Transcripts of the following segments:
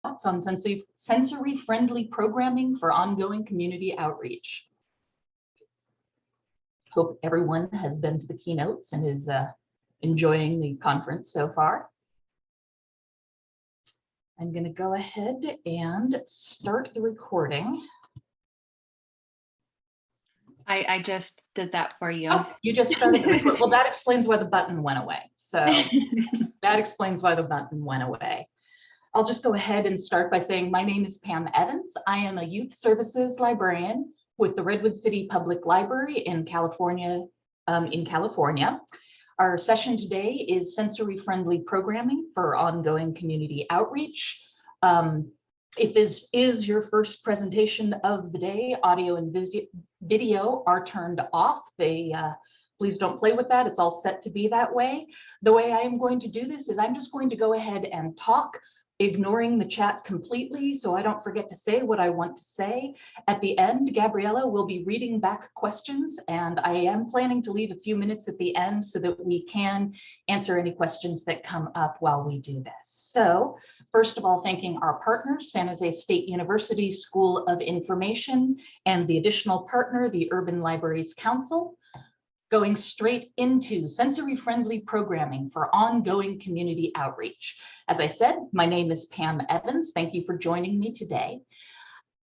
Thoughts on sensory-friendly programming for ongoing community outreach. Hope everyone has been to the keynotes and is enjoying the conference so far. I'm going to go ahead and start the recording. I just did that for you. Oh, you just started the recording. Well, that explains why the button went away. So that explains why the button went away. I'll just go ahead and start by saying my name is Pam Evans. I am a youth services librarian with the Redwood City Public Library in California. Our session today is sensory-friendly programming for ongoing community outreach. If this is your first presentation of the day, audio and video are turned off. Please don't play with that. It's all set to be that way. The way I am going to do this is I'm just going to go ahead and talk, ignoring the chat completely so I don't forget to say what I want to say. At the end, Gabriella will be reading back questions, and I am planning to leave a few minutes at the end so that we can answer any questions that come up while we do this. So first of all, thanking our partners, San Jose State University School of Information, and the additional partner, the Urban Libraries Council. Going straight into sensory-friendly programming for ongoing community outreach. As I said, my name is Pam Evans. Thank you for joining me today.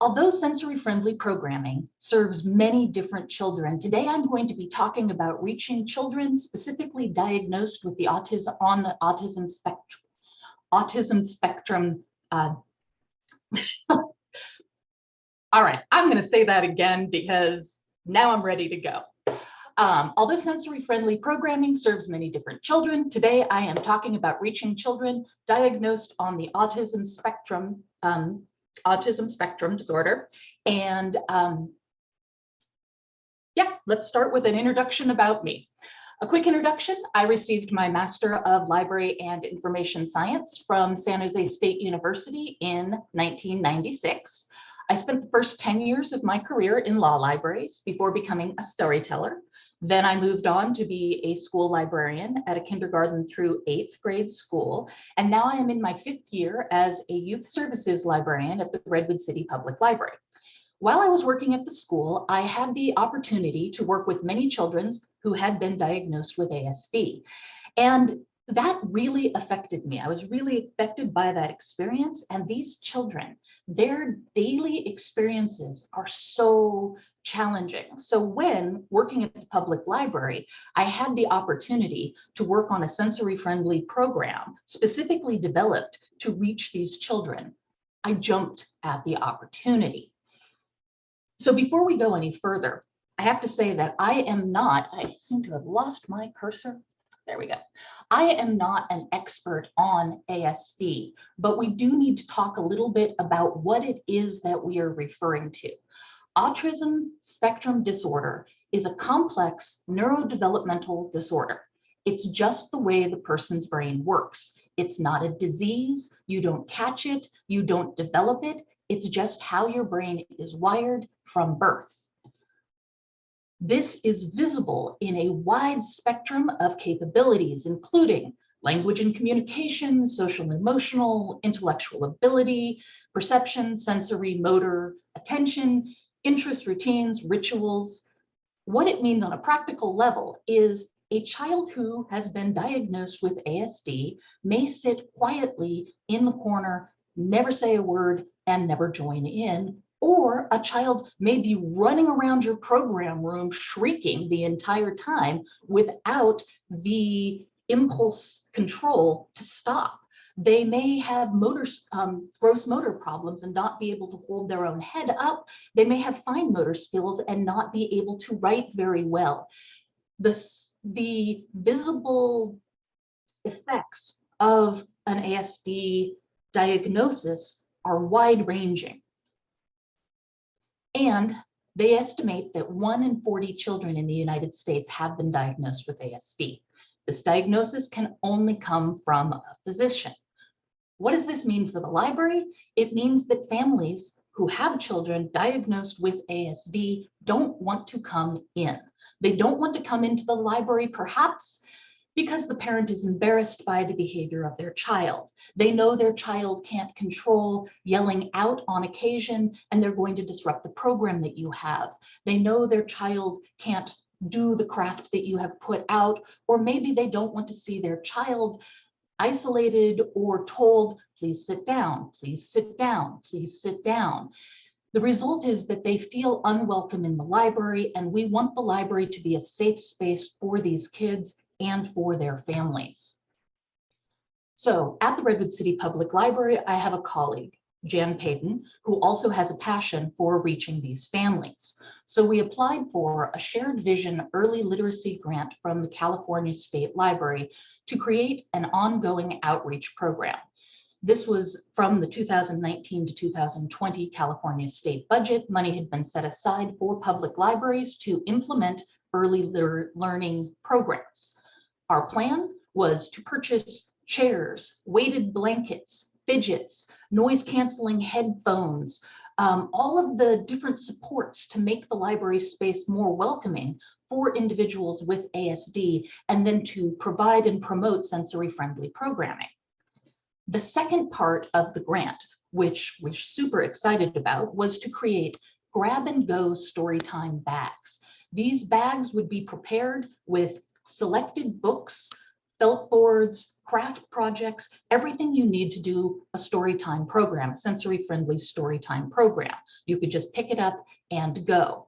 Although sensory-friendly programming serves many different children, today I'm going to be talking about reaching children specifically diagnosed with the autism spectrum. All right, I'm going to say that again because now I'm ready to go. Although sensory-friendly programming serves many different children, today I am talking about reaching children diagnosed on the autism spectrum disorder. And yeah, let's start with an introduction about me. A quick introduction, I received my Master of Library and Information Science from San Jose State University in 1996. I spent the first 10 years of my career in law libraries before becoming a storyteller. Then I moved on to be a school librarian at a kindergarten through 8th grade school. And now I am in my 5th year as a youth services librarian at the Redwood City Public Library. While I was working at the school, I had the opportunity to work with many children who had been diagnosed with ASD. And that really affected me. I was really affected by that experience. And these children, their daily experiences are so challenging. So when working at the public library, I had the opportunity to work on a sensory-friendly program specifically developed to reach these children. I jumped at the opportunity. So before we go any further, I have to say that I seem to have lost my cursor. There we go. I am not an expert on ASD, but we do need to talk a little bit about what it is that we are referring to. Autism spectrum disorder is a complex neurodevelopmental disorder. It's just the way the person's brain works. It's not a disease. You don't catch it. You don't develop it. It's just how your brain is wired from birth. This is visible in a wide spectrum of capabilities, including language and communication, social and emotional, intellectual ability, perception, sensory, motor, attention, interest, routines, rituals. What it means on a practical level is a child who has been diagnosed with ASD may sit quietly in the corner, never say a word, and never join in. Or a child may be running around your program room shrieking the entire time without the impulse control to stop. They may have gross motor problems and not be able to hold their own head up. They may have fine motor skills and not be able to write very well. The visible effects of an ASD diagnosis are wide-ranging. And they estimate that 1 in 40 children in the United States have been diagnosed with ASD. This diagnosis can only come from a physician. What does this mean for the library? It means that families who have children diagnosed with ASD don't want to come in. They don't want to come into the library, perhaps Because the parent is embarrassed by the behavior of their child. They know their child can't control yelling out on occasion, and they're going to disrupt the program that you have. They know their child can't do the craft that you have put out, or maybe they don't want to see their child isolated or told, please sit down, please sit down, please sit down. The result is that they feel unwelcome in the library, and we want the library to be a safe space for these kids and for their families. So at the Redwood City Public Library, I have a colleague, Jan Payton, who also has a passion for reaching these families. So we applied for a Shared Vision Early Literacy Grant from the California State Library to create an ongoing outreach program. This was from the 2019 to 2020 California state budget. Money had been set aside for public libraries to implement early learning programs. Our plan was to purchase chairs, weighted blankets, fidgets, noise canceling headphones, all of the different supports to make the library space more welcoming for individuals with ASD, and then to provide and promote sensory friendly programming. The second part of the grant, which we're super excited about, was to create grab and go storytime bags. These bags would be prepared with selected books, felt boards, craft projects, everything you need to do a storytime program, a sensory-friendly storytime program. You could just pick it up and go.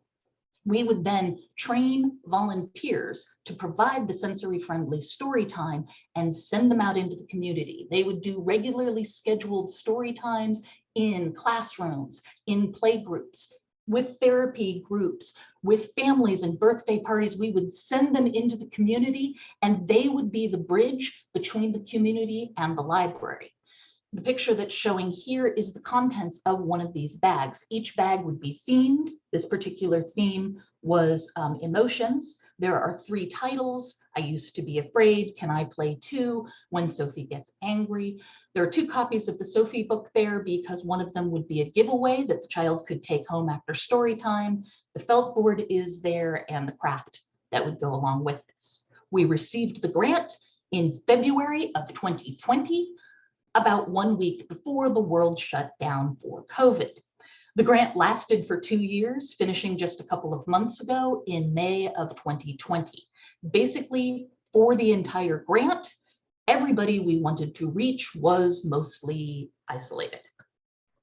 We would then train volunteers to provide the sensory-friendly story time and send them out into the community. They would do regularly scheduled story times in classrooms, in playgroups, with therapy groups, with families and birthday parties. We would send them into the community, and they would be the bridge between the community and the library. The picture that's showing here is the contents of one of these bags. Each bag would be themed. This particular theme was emotions. There are 3 titles: I Used to Be Afraid, Can I Play Too, When Sophie Gets Angry. There are 2 copies of the Sophie book there because one of them would be a giveaway that the child could take home after story time. The felt board is there, and the craft that would go along with this. We received the grant in February of 2020. About 1 week before the world shut down for COVID. The grant lasted for 2 years, finishing just a couple of months ago in May of 2020. Basically, for the entire grant, everybody we wanted to reach was mostly isolated.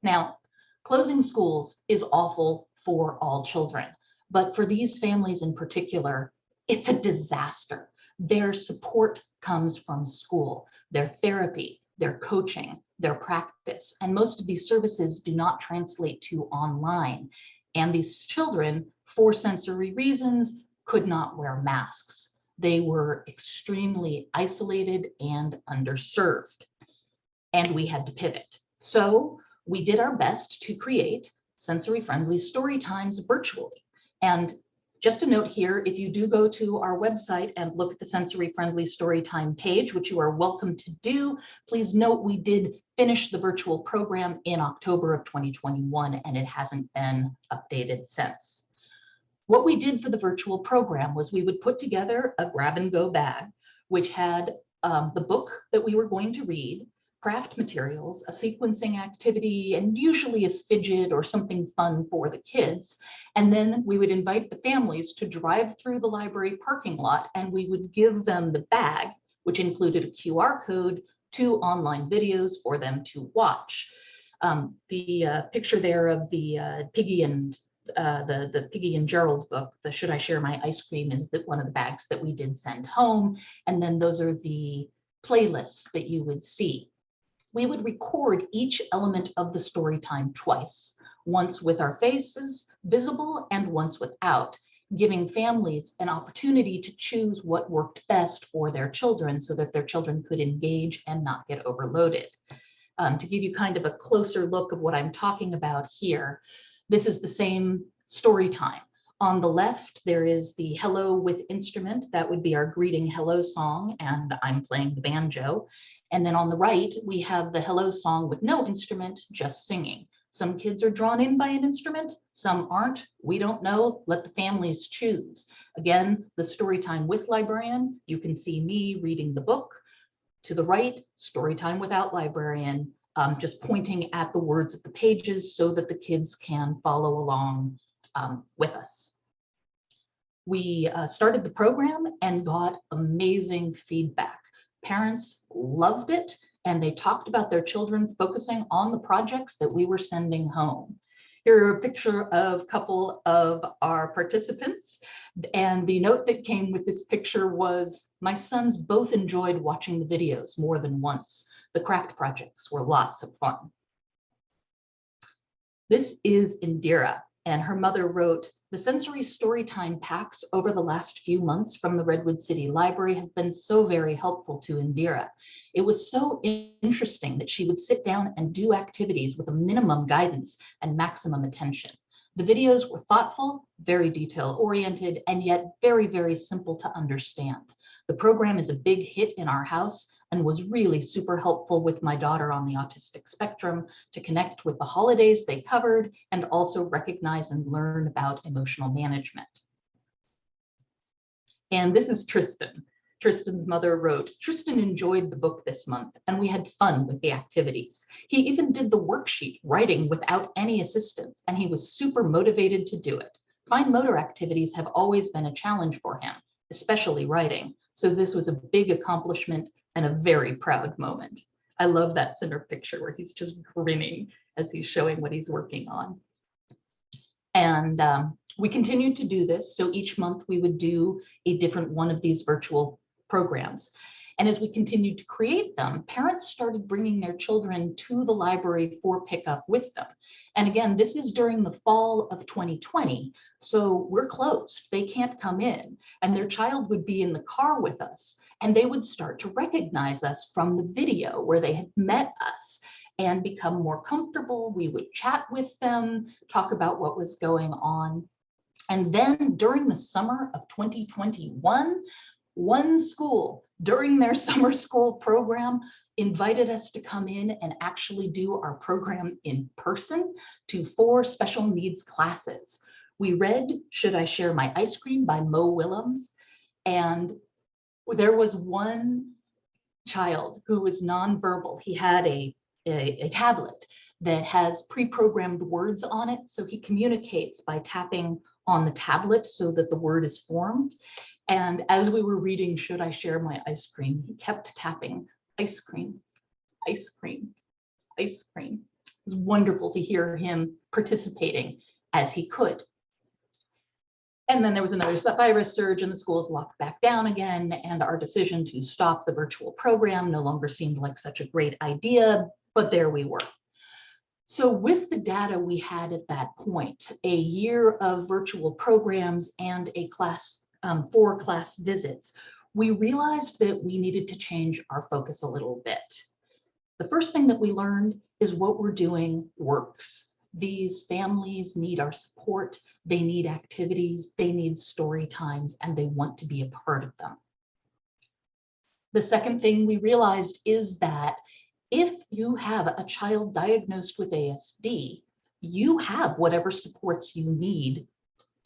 Now, closing schools is awful for all children, but for these families in particular, it's a disaster. Their support comes from school, their therapy, their coaching, their practice, and most of these services do not translate to online. And these children, for sensory reasons, could not wear masks. They were extremely isolated and underserved, and we had to pivot. So we did our best to create sensory-friendly story times virtually. And just a note here, if you do go to our website and look at the sensory-friendly storytime page, which you are welcome to do, please note we did finish the virtual program in October of 2021, and it hasn't been updated since. What we did for the virtual program was we would put together a grab-and-go bag, which had the book that we were going to read, craft materials, a sequencing activity, and usually a fidget or something fun for the kids. And then we would invite the families to drive through the library parking lot, and we would give them the bag, which included a QR code, 2 online videos for them to watch. The picture there of the Piggy and the Piggy and Gerald book, the Should I Share My Ice Cream, is one of the bags that we did send home. And then those are the playlists that you would see. We would record each element of the story time twice, once with our faces visible and once without, giving families an opportunity to choose what worked best for their children so that their children could engage and not get overloaded. To give you kind of a closer look of what I'm talking about here, this is the same story time. On the left, there is the Hello with Instrument. That would be our greeting hello song, and I'm playing the banjo. And then on the right, we have the hello song with no instrument, just singing. Some kids are drawn in by an instrument, some aren't. We don't know. Let the families choose. Again, the story time with librarian, you can see me reading the book. To the right, story time without librarian, just pointing at the words of the pages so that the kids can follow along with us. We started the program and got amazing feedback. Parents loved it, and they talked about their children focusing on the projects that we were sending home. Here are a picture of a couple of our participants, and the note that came with this picture was, my sons both enjoyed watching the videos more than once. The craft projects were lots of fun. This is Indira, and her mother wrote, the sensory storytime packs over the last few months from the Redwood City Library have been so very helpful to Indira. It was so interesting that she would sit down and do activities with a minimum guidance and maximum attention. The videos were thoughtful, very detail-oriented, and yet very, very simple to understand. The program is a big hit in our house and was really super helpful with my daughter on the autistic spectrum to connect with the holidays they covered and also recognize and learn about emotional management. And this is Tristan. Tristan's mother wrote, Tristan enjoyed the book this month and we had fun with the activities. He even did the worksheet writing without any assistance, and he was super motivated to do it. Fine motor activities have always been a challenge for him, especially writing. So this was a big accomplishment and a very proud moment. I love that center picture where he's just grinning as he's showing what he's working on. And we continued to do this. So each month we would do a different one of these virtual programs. And as we continued to create them, parents started bringing their children to the library for pickup with them. And again, this is during the fall of 2020. So we're closed, they can't come in, and their child would be in the car with us, and they would start to recognize us from the video where they had met us and become more comfortable. We would chat with them, talk about what was going on. And then during the summer of 2021, one school during their summer school program invited us to come in and actually do our program in person to 4 special needs classes. We read Should I Share My Ice Cream by Mo Willems, and there was one child who was nonverbal. He had a tablet that has pre-programmed words on it, so he communicates by tapping on the tablet so that the word is formed. And as we were reading Should I Share My Ice Cream, he kept tapping ice cream, ice cream, ice cream. It was wonderful to hear him participating as he could. And then there was another virus surge and the schools locked back down again, and our decision to stop the virtual program no longer seemed like such a great idea, but there we were. So with the data we had at that point, a year of virtual programs and a class, 4 class visits, we realized that we needed to change our focus a little bit. The first thing that we learned is what we're doing works. These families need our support, they need activities, they need story times, and they want to be a part of them. The second thing we realized is that if you have a child diagnosed with ASD, you have whatever supports you need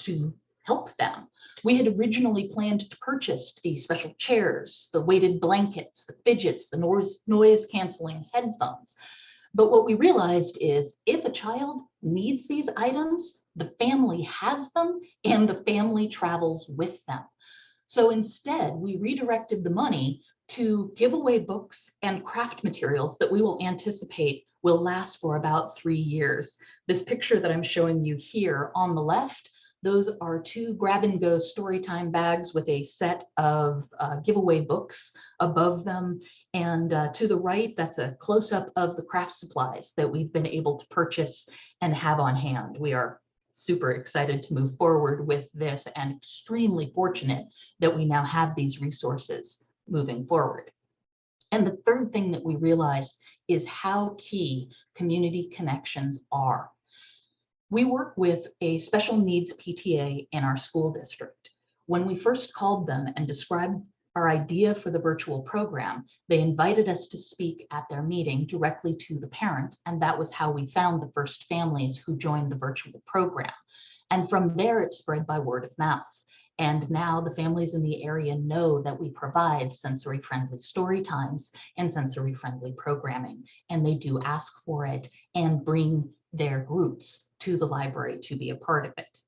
to help them. We had originally planned to purchase the special chairs, the weighted blankets, the fidgets, the noise canceling headphones. But what we realized is if a child needs these items, the family has them and the family travels with them. So instead, we redirected the money to give away books and craft materials that we will anticipate will last for about 3 years. This picture that I'm showing you here on the left, those are 2 grab-and-go storytime bags with a set of giveaway books above them. And to the right, that's a close-up of the craft supplies that we've been able to purchase and have on hand. We are super excited to move forward with this and extremely fortunate that we now have these resources moving forward. And the third thing that we realized is how key community connections are. We work with a special needs PTA in our school district. When we first called them and described our idea for the virtual program, they invited us to speak at their meeting directly to the parents, and that was how we found the first families who joined the virtual program. And from there, it spread by word of mouth. And now the families in the area know that we provide sensory-friendly story times and sensory-friendly programming, and they do ask for it and bring their groups to the library to be a part of it.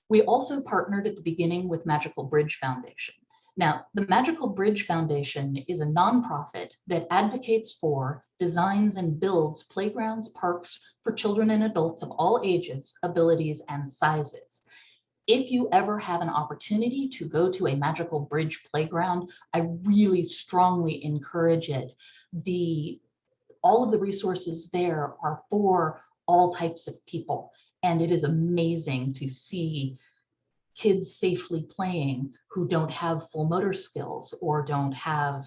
We also partnered at the beginning with Magical Bridge Foundation. Now, the Magical Bridge Foundation is a nonprofit that advocates for, designs, and builds playgrounds, parks for children and adults of all ages, abilities, and sizes. If you ever have an opportunity to go to a Magical Bridge playground, I really strongly encourage it. All of the resources there are for all types of people, and it is amazing to see kids safely playing who don't have full motor skills or don't have,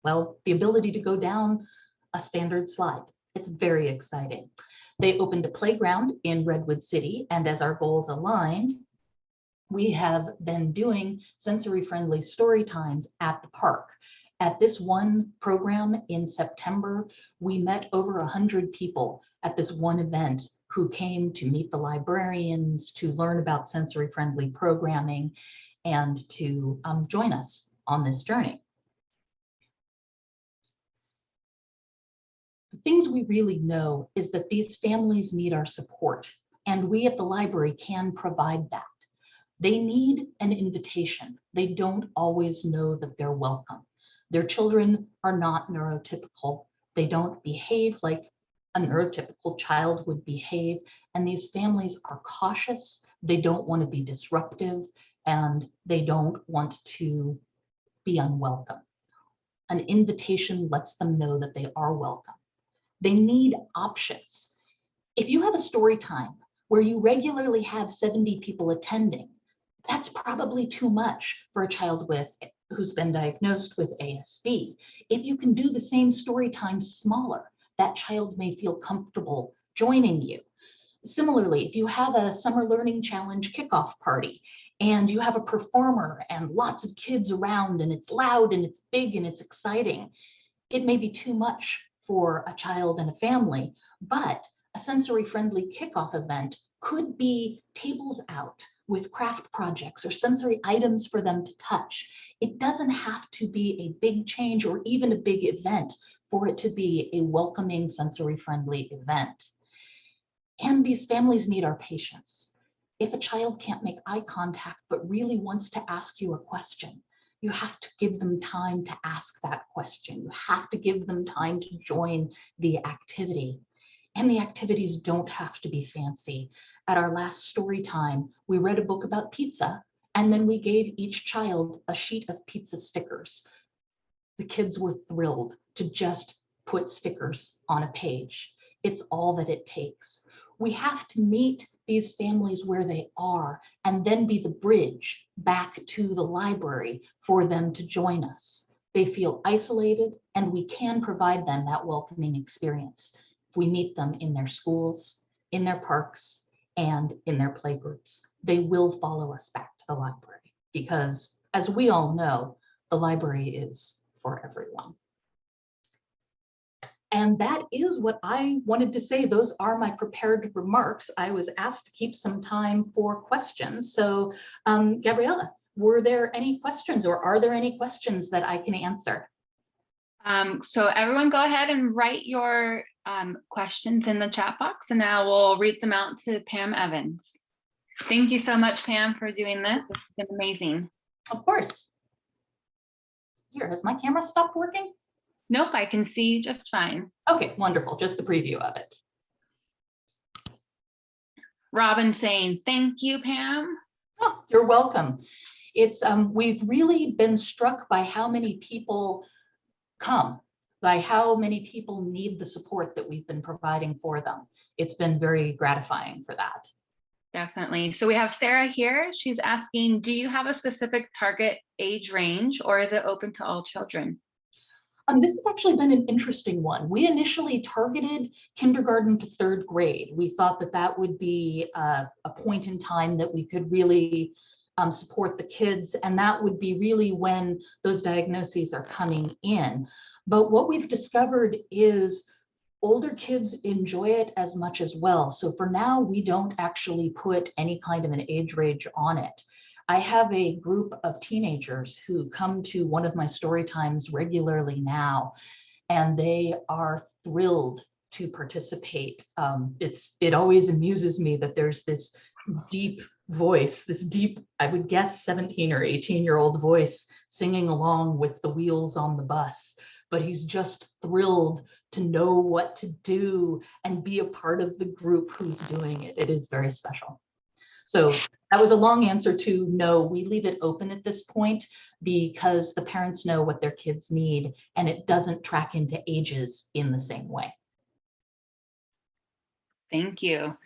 well, the ability to go down a standard slide. It's very exciting. They opened a playground in Redwood City, and as our goals aligned, we have been doing sensory-friendly story times at the park. At this one program in September, we met over 100 people at this one event who came to meet the librarians, to learn about sensory-friendly programming, and to join us on this journey. The things we really know is that these families need our support, and we at the library can provide that. They need an invitation. They don't always know that they're welcome. Their children are not neurotypical. They don't behave like a neurotypical child would behave. And these families are cautious. They don't want to be disruptive, and they don't want to be unwelcome. An invitation lets them know that they are welcome. They need options. If you have a story time where you regularly have 70 people attending, that's probably too much for a child who's been diagnosed with ASD. If you can do the same story time smaller, that child may feel comfortable joining you. Similarly, if you have a summer learning challenge kickoff party and you have a performer and lots of kids around and it's loud and it's big and it's exciting, it may be too much for a child and a family, but a sensory-friendly kickoff event could be tables out with craft projects or sensory items for them to touch. It doesn't have to be a big change or even a big event for it to be a welcoming, sensory-friendly event. And these families need our patience. If a child can't make eye contact but really wants to ask you a question, you have to give them time to ask that question. You have to give them time to join the activity. And the activities don't have to be fancy. At our last story time, we read a book about pizza, and then we gave each child a sheet of pizza stickers. The kids were thrilled to just put stickers on a page. It's all that it takes. We have to meet these families where they are and then be the bridge back to the library for them to join us. They feel isolated, and we can provide them that welcoming experience if we meet them in their schools, in their parks, and in their playgroups. They will follow us back to the library because, as we all know, the library is for everyone. And that is what I wanted to say. Those are my prepared remarks. I was asked to keep some time for questions. So, Gabriella, were there any questions, or are there any questions that I can answer? So everyone go ahead and write your questions in the chat box, and now we'll read them out to Pam Evans. Thank you so much, Pam, for doing this. It's been amazing. Of course. Here, has my camera stopped working? Nope, I can see just fine. Okay, wonderful. Just the preview of it. Robin saying, thank you, Pam. Oh, you're welcome. It's we've really been struck by how many people come, by how many people need the support that we've been providing for them. It's been very gratifying for that. Definitely. So we have Sarah here. She's asking, do you have a specific target age range, or is it open to all children? This has actually been an interesting one. We initially targeted kindergarten to third grade. We thought that that would be a point in time that we could really support the kids. And that would be really when those diagnoses are coming in. But what we've discovered is older kids enjoy it as much as well. So for now, we don't actually put any kind of an age range on it. I have a group of teenagers who come to one of my story times regularly now, and they are thrilled to participate. It always amuses me that there's this deep voice, this deep, I would guess 17 or 18-year-old voice singing along with the wheels on the bus, but he's just thrilled to know what to do and be a part of the group who's doing it. It is very special. So that was a long answer to no, we leave it open at this point because the parents know what their kids need and it doesn't track into ages in the same way. Thank you.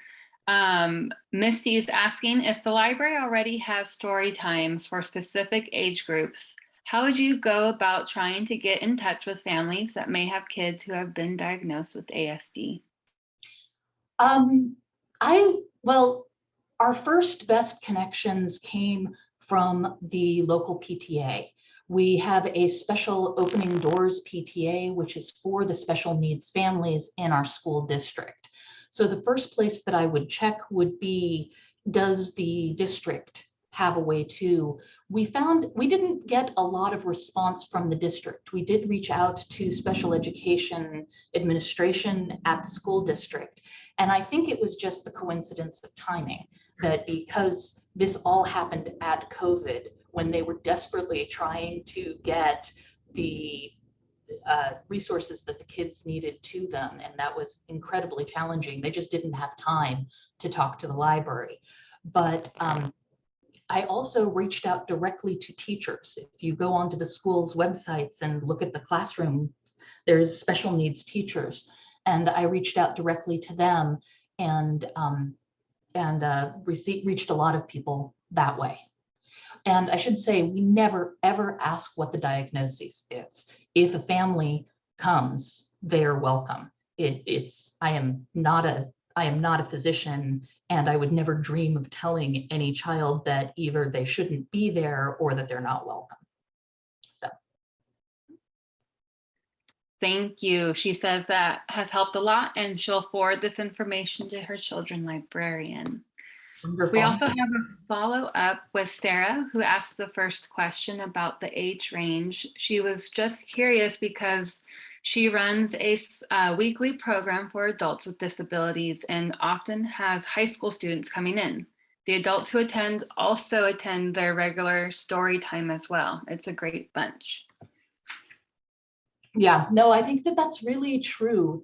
Misty is asking, if the library already has story times for specific age groups, how would you go about trying to get in touch with families that may have kids who have been diagnosed with ASD? Well, our first best connections came from the local PTA. We have a special opening doors PTA, which is for the special needs families in our school district. So the first place that I would check would be, does the district have a way to? We found we didn't get a lot of response from the district. We did reach out to special education administration at the school district. And I think it was just the coincidence of timing that because this all happened at COVID, when they were desperately trying to get the resources that the kids needed to them, and that was incredibly challenging. They just didn't have time to talk to the library. But I also reached out directly to teachers. If you go onto the school's websites and look at the classroom, there's special needs teachers. And I reached out directly to them and reached a lot of people that way. And I should say, we never, ever ask what the diagnosis is. If a family comes, they're welcome. I am not a physician, and I would never dream of telling any child that either they shouldn't be there or that they're not welcome. So. Thank you. She says that has helped a lot, and she'll forward this information to her children's librarian. Wonderful. We also have a follow-up with Sarah, who asked the first question about the age range. She was just curious because she runs a weekly program for adults with disabilities and often has high school students coming in. The adults who attend also attend their regular story time as well. It's a great bunch. Yeah, no, I think that that's really true.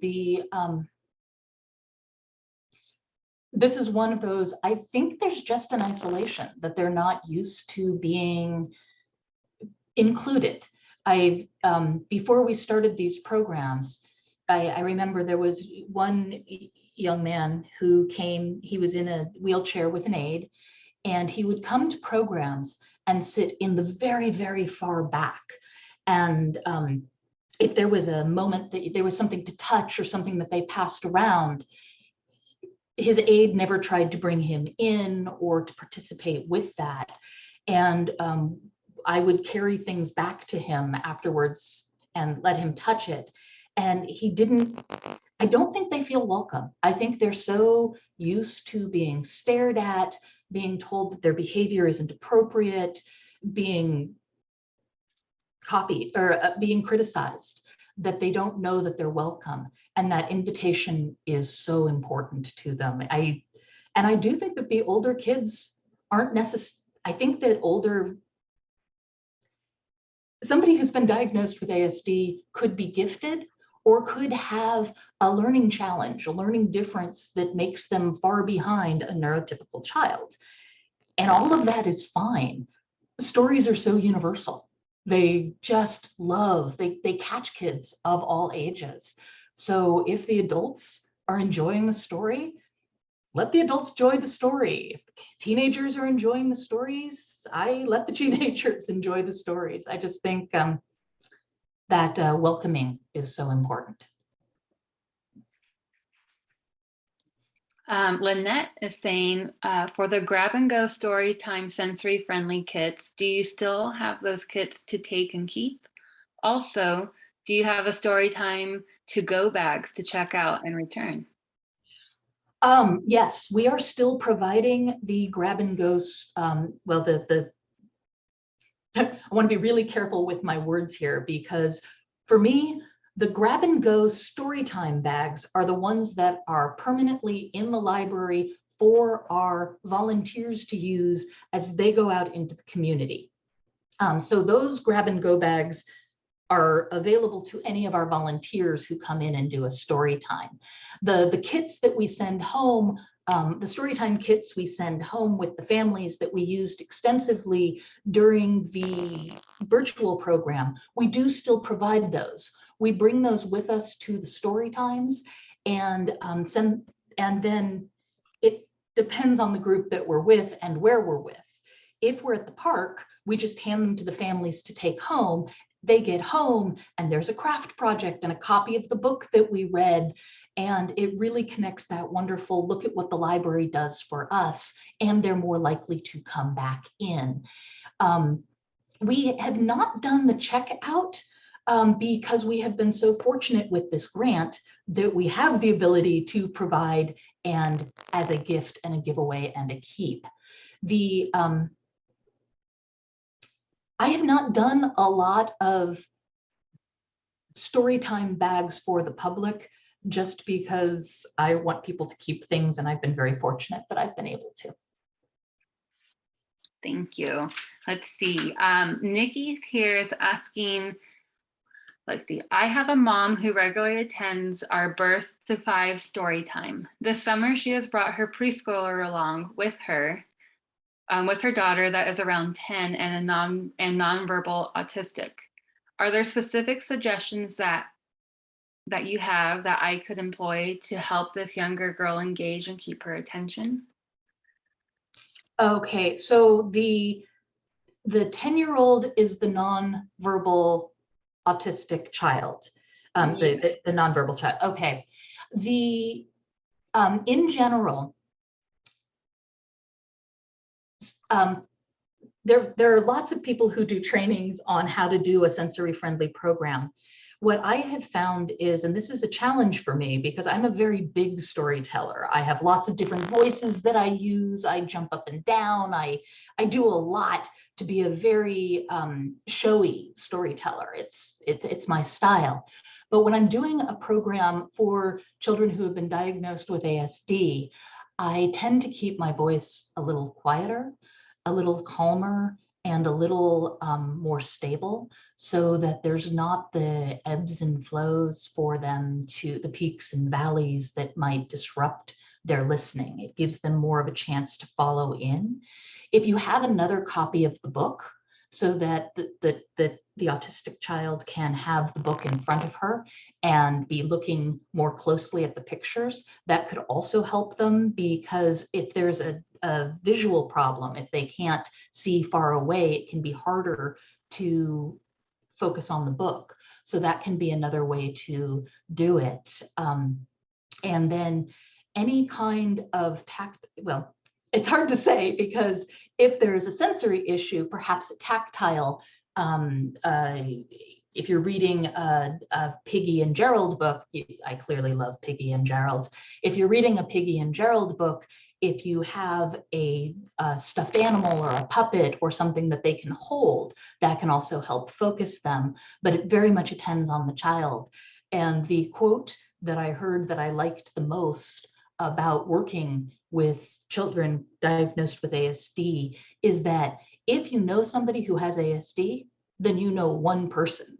This is one of those, I think there's just an isolation that they're not used to being included. Before we started these programs, I remember there was one young man who came, he was in a wheelchair with an aid, and he would come to programs and sit in the very, very far back. And if there was a moment that there was something to touch or something that they passed around, his aide never tried to bring him in or to participate with that. And I would carry things back to him afterwards and let him touch it. And he didn't, I don't think they feel welcome. I think they're so used to being stared at, being told that their behavior isn't appropriate, being copied or being criticized, that they don't know that they're welcome. And that invitation is so important to them. I do think that the older kids aren't necessary. I think that somebody who's been diagnosed with ASD could be gifted or could have a learning challenge, a learning difference that makes them far behind a neurotypical child. And all of that is fine. Stories are so universal. They just love, they catch kids of all ages. So if the adults are enjoying the story, let the adults enjoy the story. If teenagers are enjoying the stories, I let the teenagers enjoy the stories. I just think that welcoming is so important. Lynette is saying, for the grab and go story time sensory friendly kits, do you still have those kits to take and keep? Also, do you have a story time to go bags to check out and return? Yes, we are still providing the grab and goes. Well, I want to be really careful with my words here, because for me, the grab and go storytime bags are the ones that are permanently in the library for our volunteers to use as they go out into the community. So those grab and go bags are available to any of our volunteers who come in and do a story time. The kits that we send home, the storytime kits we send home with the families that we used extensively during the virtual program, we do still provide those. We bring those with us to the story times, and then it depends on the group that we're with and where we're with. If we're at the park, we just hand them to the families to take home. They get home and there's a craft project and a copy of the book that we read. And it really connects that wonderful look at what the library does for us, and they're more likely to come back in. We have not done the checkout because we have been so fortunate with this grant that we have the ability to provide and as a gift and a giveaway and a keep. I have not done a lot of storytime bags for the public just because I want people to keep things, and I've been very fortunate that I've been able to. Thank you. Let's see. Nikki here is asking, let's see. I have a mom who regularly attends our birth to 5 story time. This summer, she has brought her preschooler along with her daughter that is around 10 and nonverbal autistic. Are there specific suggestions that you have that I could employ to help this younger girl engage and keep her attention? Okay, so the 10-year-old is the nonverbal autistic child, the nonverbal child. Okay, in general, there are lots of people who do trainings on how to do a sensory friendly program. What I have found is, and this is a challenge for me because I'm a very big storyteller. I have lots of different voices that I use. I jump up and down. I do a lot to be a very showy storyteller. It's my style. But when I'm doing a program for children who have been diagnosed with ASD, I tend to keep my voice a little quieter, a little calmer, and a little more stable, so that there's not the ebbs and flows for them, to the peaks and valleys that might disrupt their listening. It gives them more of a chance to follow in. If you have another copy of the book, so that the autistic child can have the book in front of her and be looking more closely at the pictures, that could also help them, because if there's a visual problem, if they can't see far away, it can be harder to focus on the book. So that can be another way to do it. And then any kind of well, it's hard to say, because if there's a sensory issue, perhaps a tactile, if you're reading a Piggy and Gerald book, I clearly love Piggy and Gerald. If you're reading a Piggy and Gerald book, if you have a stuffed animal or a puppet or something that they can hold, that can also help focus them, but it very much depends on the child. And the quote that I heard that I liked the most about working with children diagnosed with ASD is that if you know somebody who has ASD, then you know one person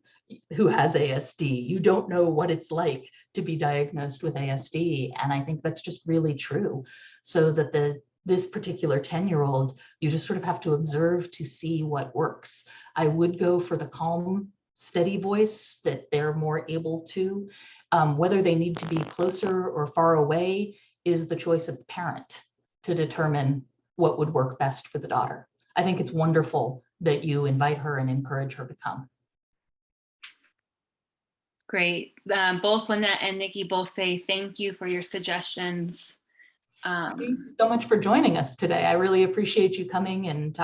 who has ASD. You don't know what it's like to be diagnosed with ASD. And I think that's just really true. So that this particular 10-year-old, you just sort of have to observe to see what works. I would go for the calm, steady voice that they're more able to. Whether they need to be closer or far away is the choice of the parent to determine what would work best for the daughter. I think it's wonderful that you invite her and encourage her to come. Great. Both Lynette and Nikki both say thank you for your suggestions. Thank you so much for joining us today. I really appreciate you coming and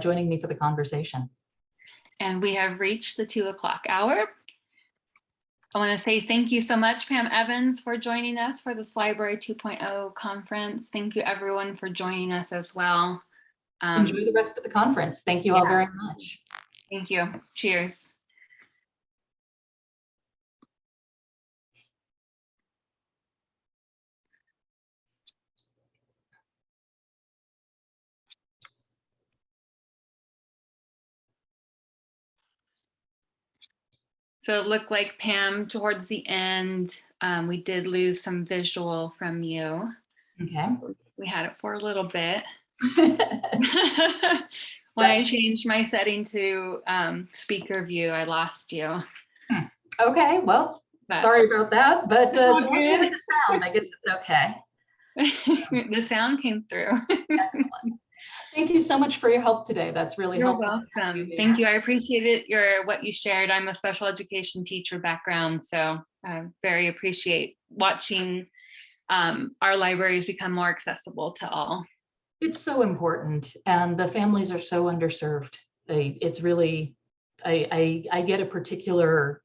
joining me for the conversation. And we have reached the 2 o'clock hour. I want to say thank you so much, Pam Evans, for joining us for this Library 2.0 conference. Thank you everyone for joining us as well. Enjoy the rest of the conference. Thank you all very much. Thank you. Cheers. So it looked like, Pam, towards the end, we did lose some visual from you. Okay. We had it for a little bit. When I changed my setting to speaker view, I lost you. Okay, well, sorry about that, but as long as you had the sound, I guess it's okay. The sound came through. Excellent. Thank you so much for your help today. That's really helpful. You're welcome. Thank you. I appreciate it. What you shared. I'm a special education teacher background, so I very appreciate watching our libraries become more accessible to all. It's so important, and the families are so underserved. It's really, I get a particular